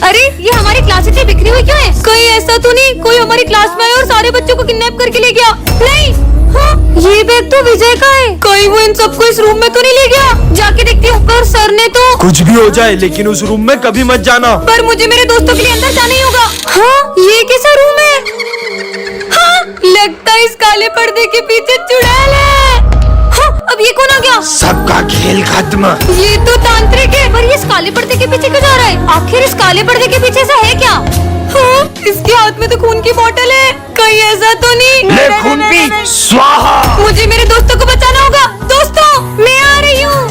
अरे ये हमारी क्लास इतनी बिखरी हुई क्यों है? कहीं ऐसा तो नहीं कोई हमारी क्लास में आया और सारे बच्चों को किडनैप करके ले गया? नहीं, हाँ, ये बैग तो विजय का है। कहीं वो इन सबको इस रूम में तो नहीं ले गया? जाके देखती हूँ। पर सर ने तो कुछ भी हो जाए लेकिन उस रूम में कभी मत जाना। पर मुझे मेरे दोस्तों के लिए अंदर जाना ही होगा। हाँ, ये कैसा रूम है? हाँ, लगता है इस काले पर्दे के पीछे चुड़ैल है। हाँ, अब ये कौन आ गया? सबका खेल खत्म। ये तो तांत्रिक है। पर ये इस काले पर्दे के पीछे क्यों जा रहा है? आखिर इस काले पर्दे के पीछे से है क्या? हाँ, इसके हाथ में तो खून की बोतल है। कहीं ऐसा तो नहीं? ले खून पी, स्वाहा। मुझे मेरे दोस्तों को बचाना होगा। दोस्तों, मैं आ रही हूँ।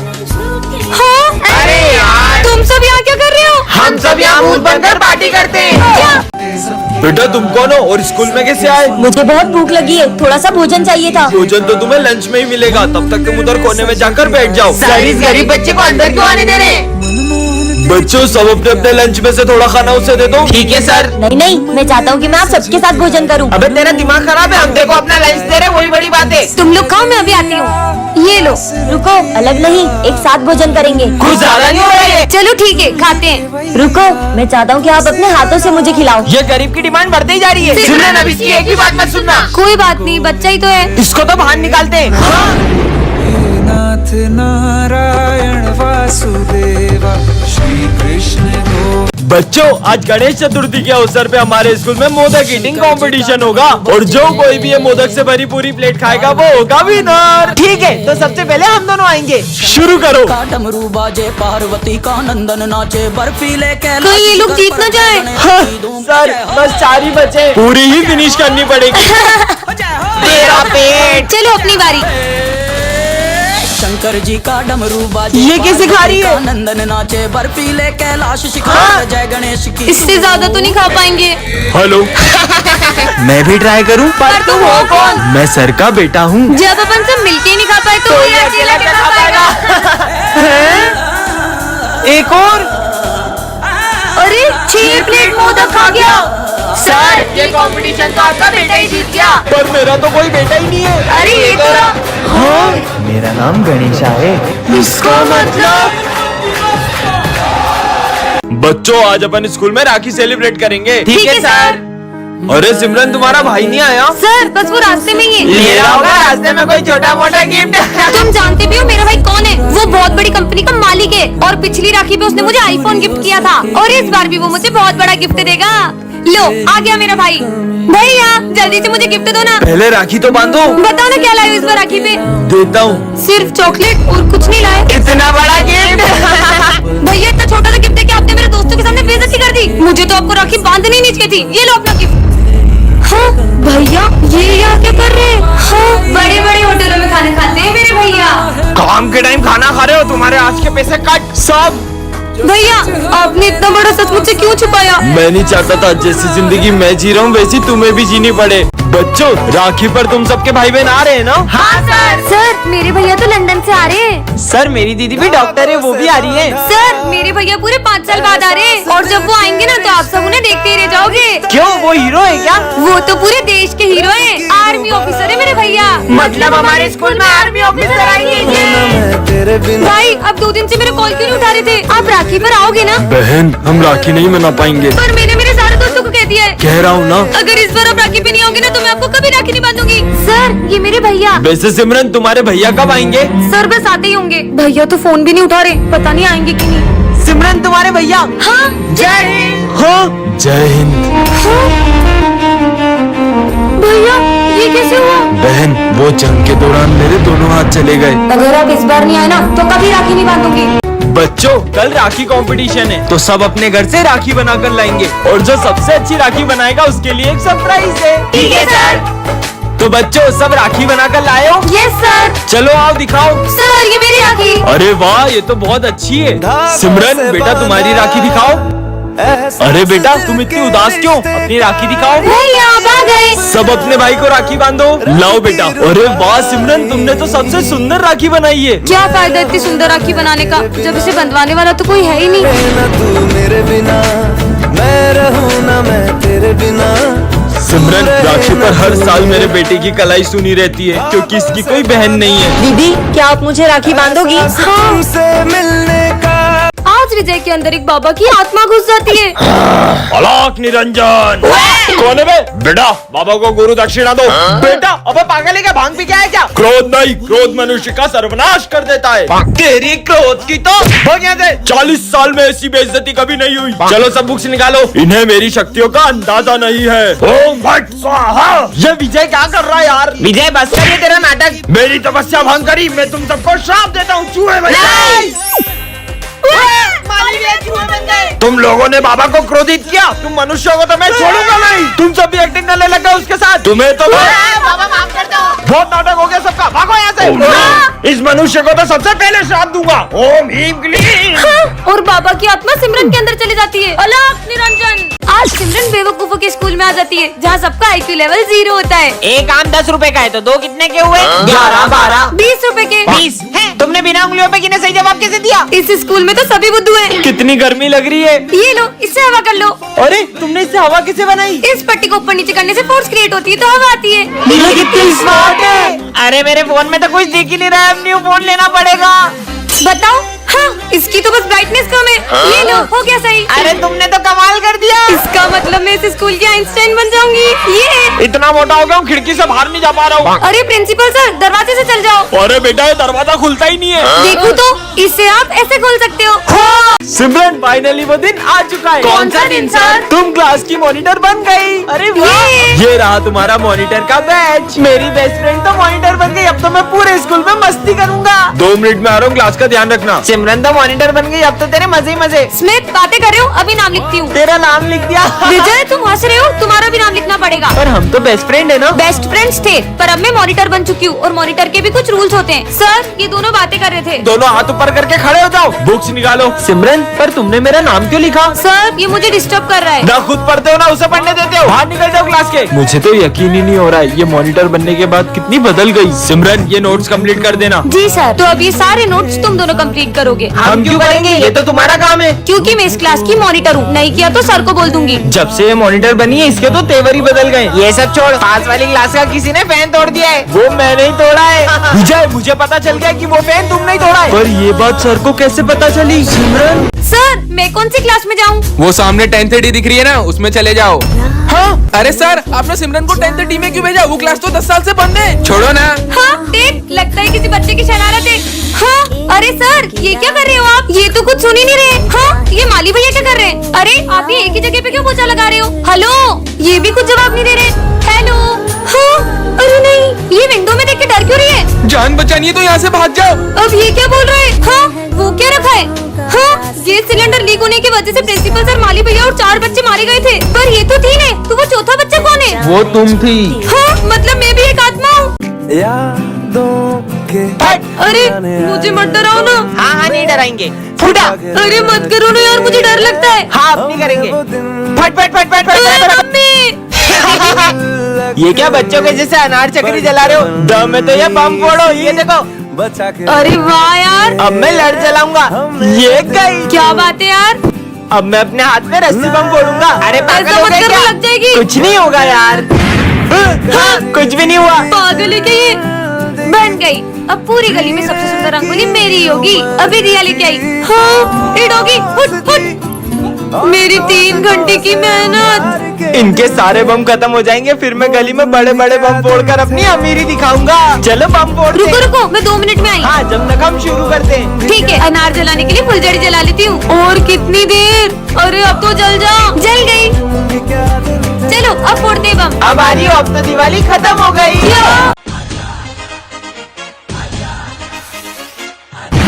हाँ? अरे यार, तुम सब यहाँ क्या कर रहे हो? हम सब यहाँ मुंह बनकर पार्टी करते हैं। क्या? बेटा तुम कौन हो और स्कूल में कैसे आए? मुझे बहुत भूख लगी है, थोड़ा सा भोजन चाहिए था। भोजन तो तुम्हें लंच में ही मिलेगा, तब तक तुम उधर कोने में जाकर बैठ जाओ। सर इस गरीब बच्चे को अंदर क्यों आने दे रहे हैं? बच्चों सब अपने अपने लंच में से थोड़ा खाना उसे दे दो। ठीक है सर। नहीं नहीं, मैं चाहता हूँ कि मैं आप सबके साथ भोजन करूँ। अबे तेरा दिमाग खराब है, हम देखो अपना लंच दे रहे, वही बड़ी बात है। तुम लोग खाओ, मैं अभी आती हूँ। ये लो। रुको, अलग नहीं, एक साथ भोजन करेंगे। कुछ ज्यादा नहीं हो रहा है? चलो ठीक है, खाते हैं। रुको, मैं चाहता हूँ कि आप अपने हाथों से मुझे खिलाओ। ये गरीब की डिमांड बढ़ती ही जा रही है। सुनना ना, इसकी एक ही बात मत सुनना। कोई बात नहीं, बच्चा ही तो है। इसको तो बाहर निकालते हैं। नाथ नारायण वासुदेवा श्री कृष्ण गो। बच्चों आज गणेश चतुर्थी के अवसर पे हमारे स्कूल में मोदक ईटिंग कंपटीशन होगा और जो कोई भी ये मोदक से भरी पूरी प्लेट खाएगा वो होगा विनर। ठीक है, तो सबसे पहले हम दोनों आएंगे। शुरू करो। का डमरू बाजे, पार्वती का नंदन नाचे, बर्फीले कैलाश कहीं ये लोग जीत न जाए। हाँ, सर बस 4 ही बचे, पूरी ही फिनिश करनी पड़ेगी। तेरा पेट। चलो अपनी बारी। शंकर जी का डमरू बाजे, ये कैसे खा रही है? पार्वती का नंदन नाचे, बर्फीले कैलाश शिखर, हाँ। जय गणेश की। इससे ज्यादा तो नहीं खा पाएंगे। हेलो, मैं भी ट्राई करूं? पर तुम हो कौन? मैं सर का बेटा हूँ। जब अपन सब मिलके नहीं खा पाए तो ये अकेला क्या खा पाएगा? एक और। अरे 6 प्लेट मोदक खा गया। सर ये कंपटीशन तो आपका बेटा ही जीत गया। पर मेरा तो कोई बेटा ही नहीं है। अरे ये तो हाँ, मेरा नाम गणेशा है। इसका मतलब बच्चों आज अपन स्कूल में राखी सेलिब्रेट करेंगे। ठीक है सर। अरे सिमरन तुम्हारा भाई नहीं आया? सर बस वो रास्ते में ही है। ले रहा होगा रास्ते में कोई छोटा मोटा गिफ्ट। तुम जानते भी हो मेरा भाई कौन है? वो बहुत बड़ी कंपनी का मालिक है और पिछली राखी पे उसने मुझे आईफोन गिफ्ट किया था और इस बार भी वो मुझे बहुत बड़ा गिफ्ट देगा। लो आ गया मेरा भाई। भैया जल्दी से मुझे गिफ्ट दो ना। पहले राखी तो बांधो। बताओ ना क्या लाए हो इस बार राखी पे? देता हूँ। सिर्फ चॉकलेट और कुछ नहीं लाए? इतना बड़ा गिफ्ट। भैया इतना छोटा सा गिफ्ट है कि आपने मेरे दोस्तों के सामने बेइज्जती कर दी। मुझे तो आपको राखी बांधनी नहीं चाहिए थी। ये लो अपना गिफ्ट। हाँ भैया ये यहाँ क्या कर रहे हैं? हाँ, बड़े बड़े होटलों में खाना खाते हैं मेरे भैया। काम के टाइम खाना खा रहे हो, तुम्हारे आज के पैसे कट सब। भैया आपने इतना बड़ा सच मुझसे क्यों छुपाया? मैं नहीं चाहता था जैसी जिंदगी मैं जी रहा हूँ वैसी तुम्हें भी जीनी पड़े। बच्चों राखी पर तुम सबके भाई बहन आ रहे हैं ना? हाँ सर। सर मेरे भैया तो लंदन से आ रहे हैं। सर मेरी दीदी भी डॉक्टर है, वो भी आ रही है। सर मेरे भैया पूरे 5 साल बाद आ रहे हैं और जब वो आएंगे ना तो आप सब उन्हें देखते ही रह जाओगे। क्यों, वो हीरो है क्या? वो तो पूरे देश के हीरो हैं। आर्मी ऑफिसर है मेरे भैया। मतलब हमारे स्कूल में आर्मी ऑफिसर आएंगे। भाई अब 2 दिन से मेरे कॉल क्यों नहीं उठा रहे थे? आप राखी पर आओगे ना? बहन हम राखी नहीं मना पाएंगे। पर मैंने मेरे सारे दोस्तों को कह दिया है। कह रहा हूँ ना। अगर इस बार आप राखी पे नहीं आओगे ना तो मैं आपको कभी राखी नहीं बांधूंगी। सर ये मेरे भैया। वैसे सिमरन तुम्हारे भैया कब आएंगे? सर बस आते ही होंगे। भैया तो फोन भी नहीं उठा रहे, पता नहीं आएंगे कि नहीं। सिमरन तुम्हारे भैया। हाँ जय हिंद। हाँ जय हिंद। भैया ये कैसे हुआ? बहन वो जंग के दौरान मेरे दोनों हाथ चले गए। अगर आप इस बार नहीं आए ना तो कभी राखी नहीं बांधूंगी। बच्चों कल राखी कंपटीशन है तो सब अपने घर से राखी बनाकर लाएंगे और जो सबसे अच्छी राखी बनाएगा उसके लिए एक सरप्राइज है। ठीक है सर। तो बच्चों सब राखी बनाकर लाए हो? Yes sir. चलो आओ दिखाओ। सर ये मेरी राखी। अरे वाह ये तो बहुत अच्छी है। सिमरन बेटा तुम्हारी राखी दिखाओ। अरे बेटा तुम इतनी उदास क्यों? अपनी राखी दिखाओ। भैया आप आ गए। सब अपने भाई को राखी बांधो। लाओ बेटा। अरे वाह सिमरन तुमने तो सबसे सुंदर राखी बनाई है। क्या फायदा इतनी सुंदर राखी बनाने का जब इसे बंधवाने वाला तो कोई है ही नहीं। ना तू मेरे बिना, मैं रहूं ना मैं तेरे बिना। सिमरन राखी पर हर साल मेरे बेटे की कलाई सुनी रहती है क्योंकि इसकी कोई बहन नहीं है। दीदी क्या आप मुझे राखी बांधोगी? तुमसे मिलने का। आज विजय के अंदर एक बाबा की आत्मा घुस जाती है। निरंजन। कौन है बे? बेटा बाबा को गुरु दक्षिणा दो। बेटा अबे पागल है क्या? भांग पी के आया क्या? क्रोध नहीं, क्रोध मनुष्य का सर्वनाश कर देता है। तेरी क्रोध की तो हो गया थे। 40 साल में ऐसी बेइज्जती कभी नहीं हुई। चलो सब बुक्स निकालो, इन्हें मेरी शक्तियों का अंदाजा नहीं है। ओम भट स्वाहा। ये विजय क्या कर रहा है यार? विजय बस कर, ये तेरा नाटक। मेरी तपस्या भंग करी, मैं तुम सबको श्राप देता हूँ चूहे बन जाओ। तुम लोगों ने बाबा को क्रोधित किया, तुम मनुष्यों को तो मैं छोड़ूंगा नहीं। तुम सब भी एक्टिंग करने लगे उसके साथ। तुम्हें तो बाबा माफ कर दो। बहुत नाटक हो गया सबका, भागो यहाँ से। इस मनुष्य को तो सबसे पहले श्राप दूंगा। ओम ह्रीम क्लीम। और बाबा की आत्मा सिमरन के अंदर चली जाती है। अलग निरंजन। आज सिमरन बेवकूफों के स्कूल में आ जाती है, जहाँ सबका IQ लेवल 0 होता है। एक आम 10 रुपए का है तो 2 कितने के हुए? 11, 12, 20 रुपए के। 20 है। तुमने बिना उंगलियों पे गिने सही जवाब कैसे दिया? इस स्कूल में तो सभी बुद्धू हैं। कितनी गर्मी लग रही है। ये लो, इससे हवा कर लो। अरे तुमने इससे हवा कैसे बनाई? इस पट्टी को ऊपर नीचे करने से फोर्स क्रिएट होती है तो हवा आती है। ये कितनी स्मार्ट है। अरे मेरे फोन में तो कुछ दिख ही नहीं रहा है, अब न्यू फोन लेना पड़ेगा। बताओ। हाँ, इसकी तो बस ब्राइटनेस कम है। ये लो, हो गया सही। अरे तुमने तो कमाल कर दिया। इसका मतलब मैं इस स्कूल की आइंस्टाइन बन जाऊंगी। ये इतना मोटा हो गया हूँ, खिड़की से बाहर नहीं जा पा रहा हूँ। अरे प्रिंसिपल सर, दरवाजे से चल जाओ। अरे बेटा ये दरवाजा खुलता ही नहीं है। देखो तो, इससे आप ऐसे खोल सकते हो। सिमरन फाइनली वो दिन आ चुका है। कौन सा दिन सर? तुम क्लास की मॉनिटर बन गई। अरे वाह। ये रहा तुम्हारा मॉनिटर का बैच। मेरी बेस्ट फ्रेंड तो मॉनिटर बन गई, अब तो मैं पूरे स्कूल में मस्ती करूंगा। 2 मिनट में आ रहा हूँ, क्लास का ध्यान रखना। सिमरन तो मॉनिटर बन गई, अब तो तेरे मजे ही मजे। स्मिथ, बातें कर रहे हो? अभी नाम लिखती हूँ। तेरा नाम लिख दिया। विजय, तुम हंस रहे हो? तुम्हारा भी नाम लिखना पड़ेगा। पर हम तो बेस्ट फ्रेंड है ना। बेस्ट फ्रेंड्स थे, पर अब मैं मॉनिटर बन चुकी हूँ और मॉनिटर के भी कुछ रूल्स होते हैं। सर, ये दोनों बातें कर रहे थे। दोनों हाथ ऊपर करके खड़े हो जाओ। बुक्स निकालो। सिमरन, पर तुमने मेरा नाम क्यों लिखा? सर, ये मुझे डिस्टर्ब कर रहा है। ना खुद पढ़ते हो ना उसे पढ़ने देते हो। बाहर निकल जाओ क्लास के। मुझे तो यकीन ही नहीं हो रहा है, ये मॉनिटर बनने के बाद कितनी बदल गई। सिमरन, ये नोट्स कंप्लीट कर देना। जी सर। तो अब ये सारे नोट्स तुम दोनों कंप्लीट करोगे। हम क्यों करेंगे? ये तो तुम्हारा काम है। क्योंकि मैं इस क्लास की मॉनिटर हूँ। नहीं किया तो सर को बोल दूंगी। जब से ये मॉनिटर बनी है इसके तो तेवर ही बदल गए। ये सब छोड़, पास वाली क्लास का किसी ने फैन तोड़ दिया है। वो मैंने ही तोड़ा है। विजय, मुझे पता चल गया कि वो फैन तुमने ही तोड़ा है। पर ये बात सर को कैसे पता चली? सिमरन, सर, मैं कौन सी क्लास में जाऊँ? वो सामने 10th D दिख रही है ना, उसमें चले जाओ। हाँ? अरे सर, आपने सिमरन को 10th D में क्यों भेजा? वो क्लास तो 10 साल से बंद है। छोड़ो ना। हाँ, देख, लगता है किसी बच्चे की शरारत है। हाँ, अरे सर, ये क्या कर रहे हो आप? ये तो कुछ सुन ही नहीं रहे। हाँ, ये माली भैया क्या कर रहे हैं? अरे आप ये एक ही जगह पे क्यों पोछा लगा रहे हो? हेलो, ये भी कुछ जवाब नहीं दे रहे। हेलो। हाँ, अरे नहीं, ये विंडो में देख के डर क्यों रही है? जान बचानी है तो यहाँ से भाग जाओ। अब ये क्या बोल रहे हैं? हाँ, वो क्या रखा है? हाँ, गैस सिलेंडर लीक होने की वजह से प्रिंसिपल सर, माली भैया और 4 बच्चे मारे गए थे। पर ये तो थी ने, तो वो चौथा बच्चा कौन है? वो तुम थी। हाँ, मतलब मैं भी एक आत्मा हूँ। यादों के अरे मुझे मत डराओ ना। हाँ हाँ, नहीं डराएंगे। फुटा। अरे मत करो ना यार, मुझे डर लगता है। हाँ, अब नहीं करेंगे। फट फट फट फट फट। मम्मी। ये क्या बच्चों के जैसे अनार चक्री जला रहे हो? दम में तो ये बम फोड़ो। ये देखो। बचा के अरे वाह यार, अब मैं लड़ जलाऊंगा। ये गई। क्या बात है यार। अब मैं अपने हाथ में रस्सी बम फोड़ूंगा। अरे पागल ऐसा हो मत गए करो, क्या? लग जाएगी। कुछ नहीं होगा यार। हाँ, कुछ भी नहीं हुआ। पागल है क्या ये? बन गई। अब पूरी गली में सबसे सुंदर रंगोली मेरी होगी। अभी दिया लेके आई। हाँ, ए डॉगी, फुट फुट। मेरी 3 घंटे की मेहनत। इनके सारे बम खत्म हो जाएंगे, फिर मैं गली में बड़े बड़े बम फोड़कर अपनी अमीरी दिखाऊंगा। चलो बम फोड़ते रुको हैं। रुको, मैं 2 मिनट में आई। हाँ, जब तक हम शुरू करते हैं। ठीक है, अनार जलाने के लिए फुलझड़ी जला लेती हूँ। और कितनी देर? अरे अब तो जल जा। जल गई। चलो अब फोड़ते हैं बम। अब आ रही हो, अब तो दिवाली खत्म हो गई।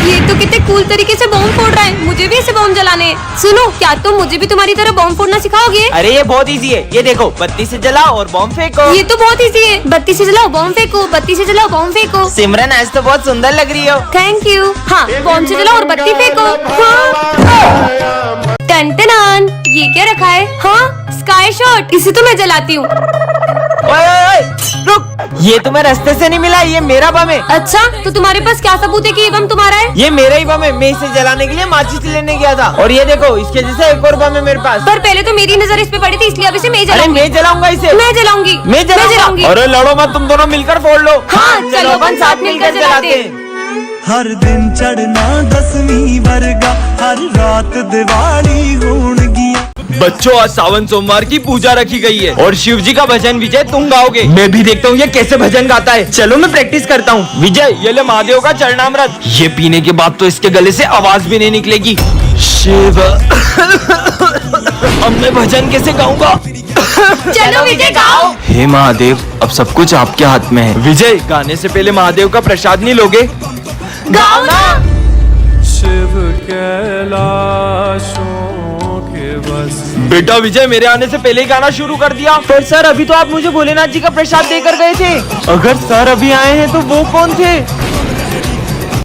ये तो कितने कूल तरीके से बम फोड़ रहा है। मुझे भी ऐसे बम जलाने हैं। सुनो, क्या तुम मुझे भी तुम्हारी तरह बम फोड़ना सिखाओगे? अरे ये बहुत इजी है। ये देखो, बत्ती से जलाओ और बम फेंको। ये तो बहुत इजी है। बत्ती से जलाओ, बम फेंको। बत्ती से जलाओ, बम फेंको। सिमरन, आज तो बहुत सुंदर लग रही हो। Thank you. हाँ, बम से जलाओ और बत्ती फेंको। हाँ। टन-टनान, ये क्या रखा है? हाँ, स्काई शॉट। इसे तो मैं जलाती हूँ। ओए, रुक। ये तुम्हें रास्ते से नहीं मिला, ये मेरा बम है। अच्छा, तो तुम्हारे पास क्या सबूत है कि ये बम तुम्हारा है? ये मेरा ही बम है। मैं इसे जलाने के लिए माचिस लेने गया था। और ये देखो, इसके जैसा एक और बम है मेरे पास। पर पहले तो मेरी नजर इस पे पड़ी थी, इसलिए अब इसे मैं अरे जलाऊंगी। मैं जलाऊंगा इसे। मैं जलाऊंगी। मैं जलाऊंगी। अरे लड़ो मत, तुम दोनों मिलकर फोड़ लो। हाँ, चलो अपन साथ मिलकर जलाते हैं। हर दिन चढ़ना 10वीं वर्गा, हर रात दिवाली होणगियां। बच्चों, आज सावन सोमवार की पूजा रखी गई है और शिव जी का भजन विजय तुम गाओगे। मैं भी देखता हूँ ये कैसे भजन गाता है। चलो मैं प्रैक्टिस करता हूँ। विजय, ये ले महादेव का चरणामृत। ये पीने के बाद तो इसके गले से आवाज भी नहीं निकलेगी। शिव अब मैं भजन कैसे गाऊंगा? चलो विजय गाओ। हे महादेव, अब सब कुछ आपके हाथ में है। विजय, गाने से पहले महादेव का प्रसाद नहीं लोगे? गाओ ना। शिव कैलाशों के बस। बेटा विजय, मेरे आने से पहले ही गाना शुरू कर दिया। पर सर, अभी तो आप मुझे भोलेनाथ जी का प्रसाद देकर गए थे। अगर सर अभी आए हैं तो वो कौन थे?